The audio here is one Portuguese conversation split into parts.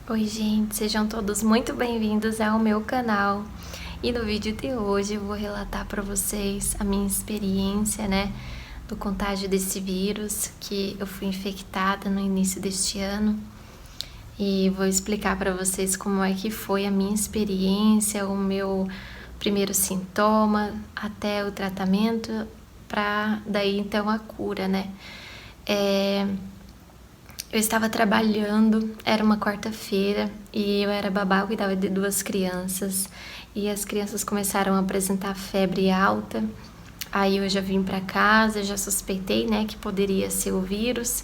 Oi gente, sejam todos muito bem-vindos ao meu canal. E no vídeo de hoje eu vou relatar para vocês a minha experiência, do contágio desse vírus, que eu fui infectada no início deste ano. E vou explicar para vocês como é que foi a minha experiência, o meu primeiro sintoma, até o tratamento, para daí então a cura, Eu estava trabalhando, era uma quarta-feira e eu era babá, eu cuidava de 2 crianças e as crianças começaram a apresentar febre alta. Aí eu já vim para casa, já suspeitei, que poderia ser o vírus.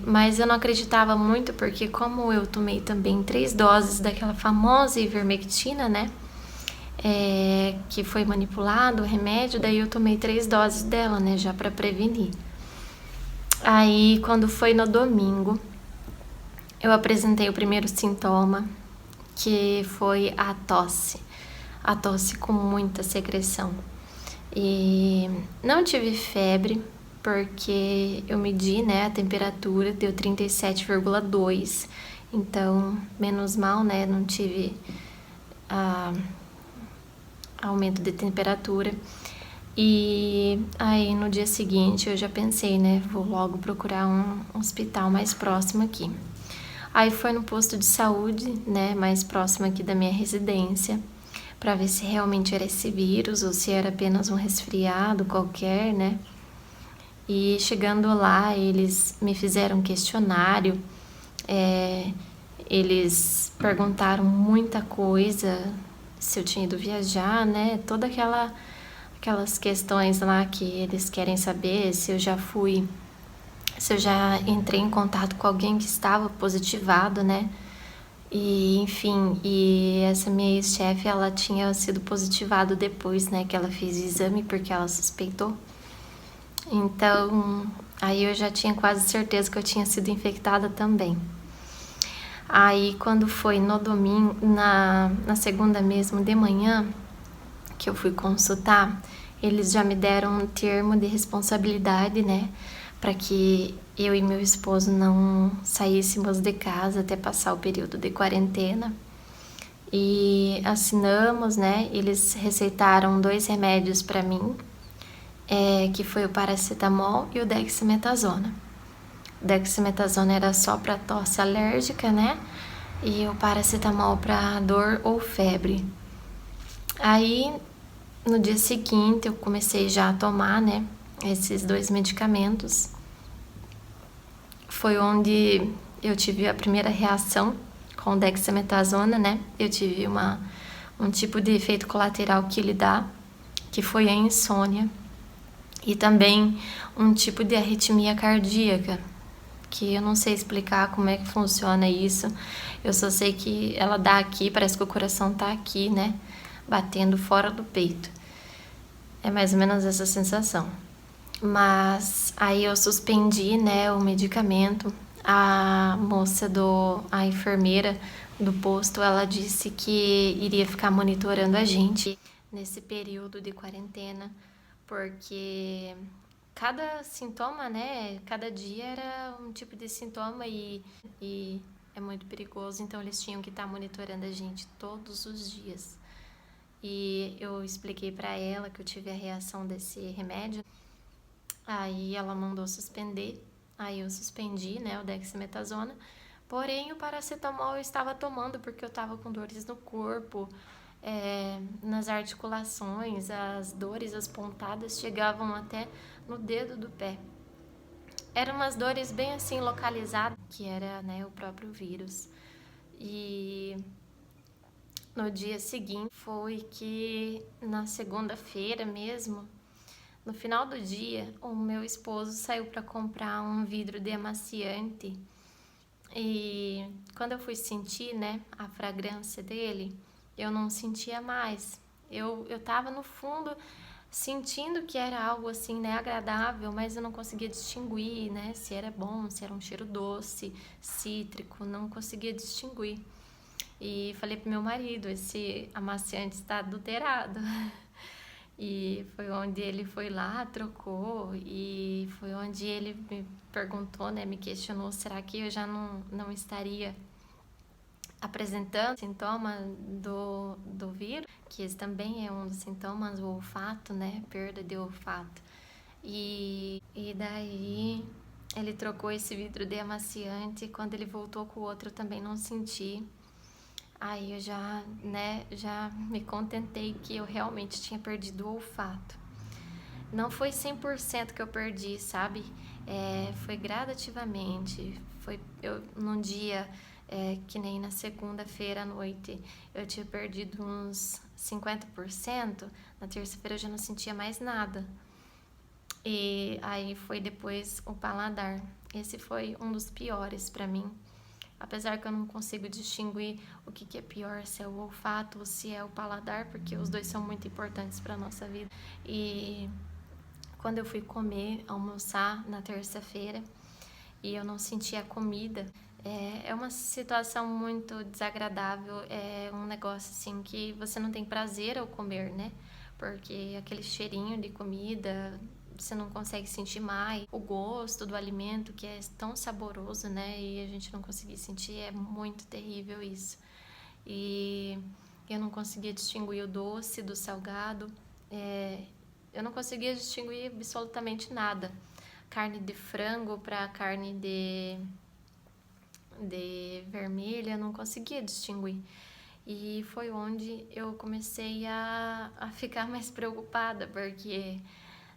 Mas eu não acreditava muito porque como eu tomei também 3 doses daquela famosa ivermectina, que foi manipulado o remédio, daí eu tomei 3 doses dela, já para prevenir. Aí, quando foi no domingo, eu apresentei o primeiro sintoma, que foi a tosse com muita secreção. E não tive febre, porque eu medi, a temperatura, deu 37,2, então, menos mal, não tive aumento de temperatura. E aí no dia seguinte eu já pensei, vou logo procurar um hospital mais próximo aqui. Aí foi no posto de saúde, mais próximo aqui da minha residência, para ver se realmente era esse vírus ou se era apenas um resfriado qualquer, E chegando lá, eles me fizeram um questionário, eles perguntaram muita coisa, se eu tinha ido viajar, toda aquelas questões lá que eles querem saber se eu já entrei em contato com alguém que estava positivado, E, enfim, essa minha ex-chefe, ela tinha sido positivado depois, que ela fez o exame porque ela suspeitou. Então, aí eu já tinha quase certeza que eu tinha sido infectada também. Aí, quando foi no domingo, na segunda mesmo de manhã, que eu fui consultar, eles já me deram um termo de responsabilidade, para que eu e meu esposo não saíssemos de casa até passar o período de quarentena. E assinamos, eles receitaram 2 remédios para mim, que foi o paracetamol e o dexametasona. O dexametasona era só para tosse alérgica, e o paracetamol para dor ou febre. Aí, no dia seguinte, eu comecei já a tomar, esses 2 medicamentos. Foi onde eu tive a primeira reação com dexametasona, Eu tive um tipo de efeito colateral que ele dá, que foi a insônia. E também um tipo de arritmia cardíaca, que eu não sei explicar como é que funciona isso. Eu só sei que ela dá aqui, parece que o coração tá aqui, batendo fora do peito. É mais ou menos essa sensação. Mas aí eu suspendi, o medicamento. A enfermeira do posto, ela disse que iria ficar monitorando a gente nesse período de quarentena, porque cada sintoma, cada dia era um tipo de sintoma e é muito perigoso, então eles tinham que estar monitorando a gente todos os dias. E eu expliquei para ela que eu tive a reação desse remédio. Aí ela mandou suspender. Aí eu suspendi, o dexametasona. Porém, o paracetamol eu estava tomando porque eu estava com dores no corpo, nas articulações, as dores, as pontadas chegavam até no dedo do pé. Eram umas dores bem assim localizadas, que era, o próprio vírus. E no dia seguinte foi que na segunda-feira mesmo, no final do dia, o meu esposo saiu para comprar um vidro de amaciante e quando eu fui sentir, a fragrância dele, eu não sentia mais. Eu tava no fundo sentindo que era algo assim, agradável, mas eu não conseguia distinguir, se era bom, se era um cheiro doce, cítrico, não conseguia distinguir. E falei pro meu marido, esse amaciante está adulterado. E foi onde ele foi lá, trocou, e foi onde ele me perguntou, me questionou, será que eu já não estaria apresentando sintoma do vírus, que esse também é um dos sintomas, o olfato, né? Perda de olfato. E daí ele trocou esse vidro de amaciante e quando ele voltou com o outro eu também não senti. Aí eu já, né, já me contentei que eu realmente tinha perdido o olfato. Não foi 100% que eu perdi, sabe? Foi gradativamente. Num dia, que nem na segunda-feira à noite, eu tinha perdido uns 50%. Na terça-feira eu já não sentia mais nada. E aí foi depois o paladar. Esse foi um dos piores para mim. Apesar que eu não consigo distinguir o que é pior, se é o olfato ou se é o paladar, porque os dois são muito importantes para nossa vida. E quando eu fui almoçar na terça-feira, e eu não sentia a comida, é uma situação muito desagradável, é um negócio assim que você não tem prazer ao comer, né? Porque aquele cheirinho de comida, você não consegue sentir mais. O gosto do alimento, que é tão saboroso, né? E a gente não conseguir sentir, é muito terrível isso. E eu não conseguia distinguir o doce do salgado, eu não conseguia distinguir absolutamente nada. Carne de frango para carne de vermelha, não conseguia distinguir. E foi onde eu comecei a ficar mais preocupada, porque,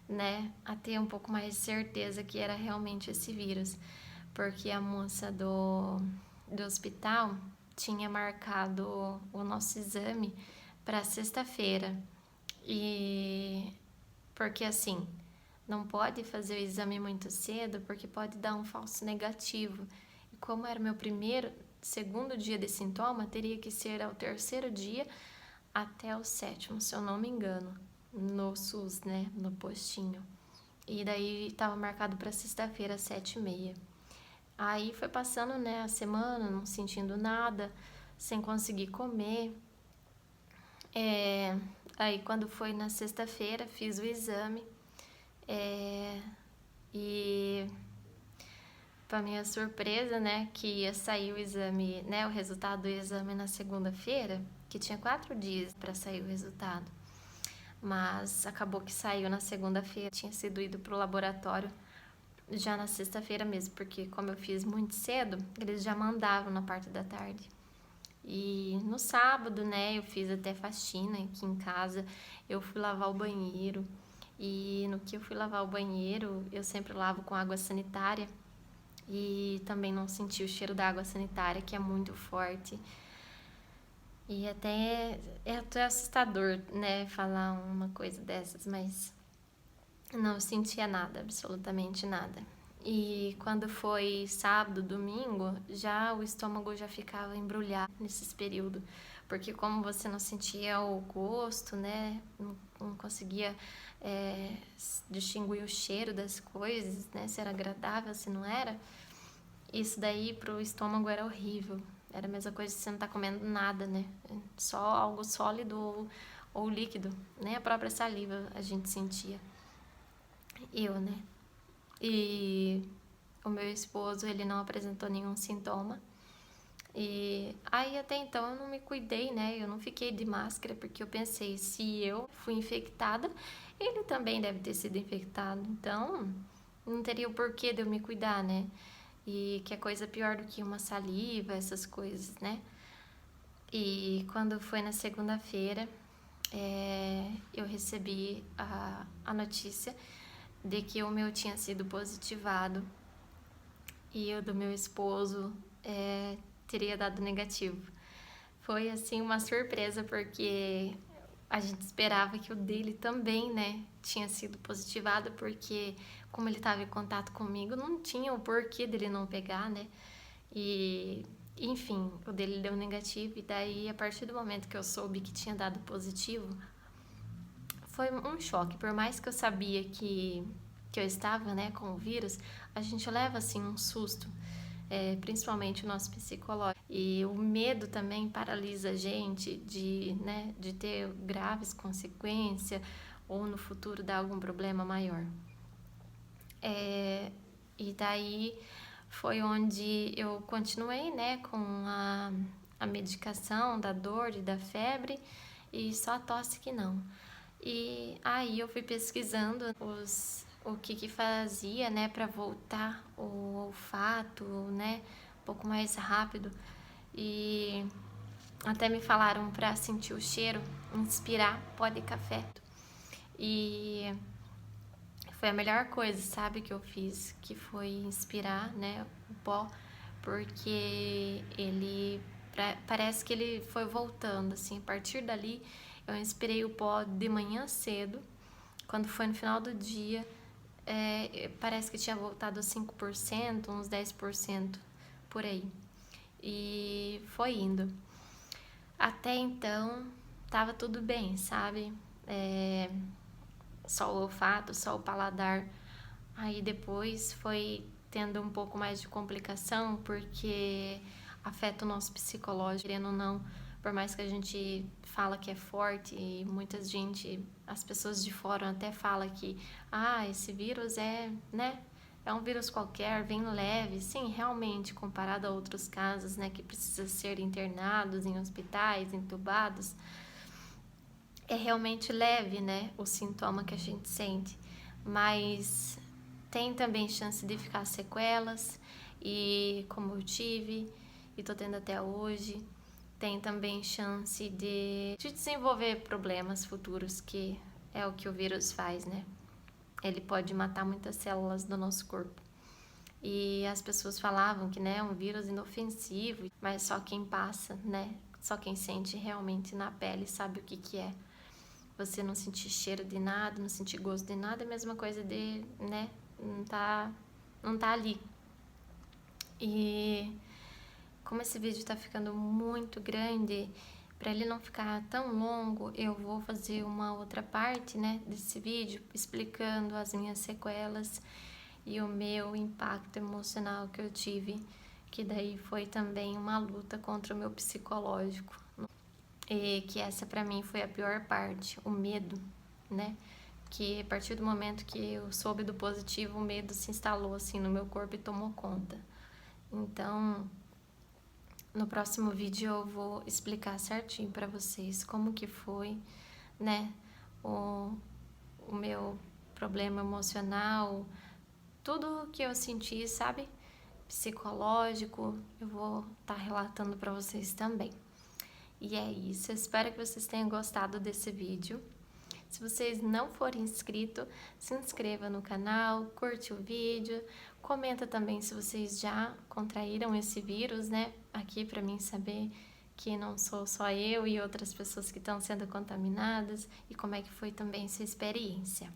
né, a ter um pouco mais de certeza que era realmente esse vírus. Porque a moça do hospital tinha marcado o nosso exame para sexta-feira. E porque assim, não pode fazer o exame muito cedo porque pode dar um falso negativo. E como era meu segundo dia de sintoma, teria que ser ao terceiro dia até o sétimo, se eu não me engano, no SUS, né, no postinho. E daí estava marcado para sexta-feira, às 7h30. Aí foi passando, né, a semana, não sentindo nada, sem conseguir comer. Aí quando foi na sexta-feira, fiz o exame. E para minha surpresa, né, que ia sair o exame, né, o resultado do exame na segunda-feira, que tinha 4 dias para sair o resultado. Mas acabou que saiu na segunda-feira, tinha sido ido pro laboratório já na sexta-feira mesmo, porque como eu fiz muito cedo, eles já mandavam na parte da tarde. E no sábado, né, eu fiz até faxina aqui em casa, eu fui lavar o banheiro. E no que eu fui lavar o banheiro, eu sempre lavo com água sanitária. E também não senti o cheiro da água sanitária, que é muito forte. E até assustador, né, falar uma coisa dessas, mas não sentia nada, absolutamente nada. E quando foi sábado, domingo, já o estômago já ficava embrulhado nesses períodos. Porque como você não sentia o gosto, né? Não conseguia distinguir o cheiro das coisas, né? Se era agradável, se não era. Isso daí pro estômago era horrível. Era a mesma coisa que você não tá comendo nada, né? Só algo sólido ou líquido. Nem a própria saliva a gente sentia. Né? E o meu esposo, ele não apresentou nenhum sintoma. E aí até então eu não me cuidei, né? Eu não fiquei de máscara porque eu pensei, se eu fui infectada, ele também deve ter sido infectado. Então, não teria o porquê de eu me cuidar, né? E que é coisa pior do que uma saliva, essas coisas, né? E quando foi na segunda-feira, eu recebi a notícia de que o meu tinha sido positivado e o do meu esposo teria dado negativo. Foi assim uma surpresa porque a gente esperava que o dele também, né, tinha sido positivado, porque como ele estava em contato comigo, não tinha o porquê dele não pegar, né? E enfim, o dele deu negativo e daí a partir do momento que eu soube que tinha dado positivo, foi um choque. Por mais que eu sabia que eu estava, né, com o vírus, a gente leva assim um susto, principalmente o nosso psicológico. E o medo também paralisa a gente né, de ter graves consequências ou no futuro dar algum problema maior. E daí foi onde eu continuei, né, com a medicação da dor e da febre, e só a tosse que não. E aí eu fui pesquisando o que fazia, né, para voltar o olfato, né, um pouco mais rápido. E até me falaram para sentir o cheiro, inspirar pó de café. E foi a melhor coisa, sabe, que eu fiz, que foi inspirar, né, o pó, porque ele parece que ele foi voltando, assim, a partir dali eu inspirei o pó de manhã cedo, quando foi no final do dia, parece que tinha voltado a 5%, uns 10% por aí, e foi indo. Até então, tava tudo bem, sabe, só o olfato, só o paladar. Aí depois foi tendo um pouco mais de complicação, porque afeta o nosso psicológico, querendo ou não, por mais que a gente fala que é forte, e muita gente, as pessoas de fora até falam que esse vírus né, é um vírus qualquer, vem leve. Sim, realmente, comparado a outros casos, né, que precisam ser internados em hospitais, entubados, é realmente leve, né, o sintoma que a gente sente, mas tem também chance de ficar sequelas, e como eu tive e tô tendo até hoje, tem também chance de desenvolver problemas futuros, que é o que o vírus faz, né? Ele pode matar muitas células do nosso corpo. E as pessoas falavam que, né, é um vírus inofensivo, mas só quem passa, né, só quem sente realmente na pele sabe o que é. Você não sentir cheiro de nada, não sentir gosto de nada, é a mesma coisa de, né, não tá ali. E como esse vídeo tá ficando muito grande, para ele não ficar tão longo, eu vou fazer uma outra parte, né, desse vídeo, explicando as minhas sequelas e o meu impacto emocional que eu tive, que daí foi também uma luta contra o meu psicológico. E que essa para mim foi a pior parte, o medo, né? Que a partir do momento que eu soube do positivo, o medo se instalou assim no meu corpo e tomou conta. Então, no próximo vídeo eu vou explicar certinho para vocês como que foi, né, o meu problema emocional, tudo que eu senti, sabe? Psicológico, eu vou estar relatando para vocês também. E é isso, eu espero que vocês tenham gostado desse vídeo. Se vocês não forem inscritos, se inscreva no canal, curte o vídeo, comenta também se vocês já contraíram esse vírus, né? Aqui para mim saber que não sou só eu e outras pessoas que estão sendo contaminadas, e como é que foi também sua experiência.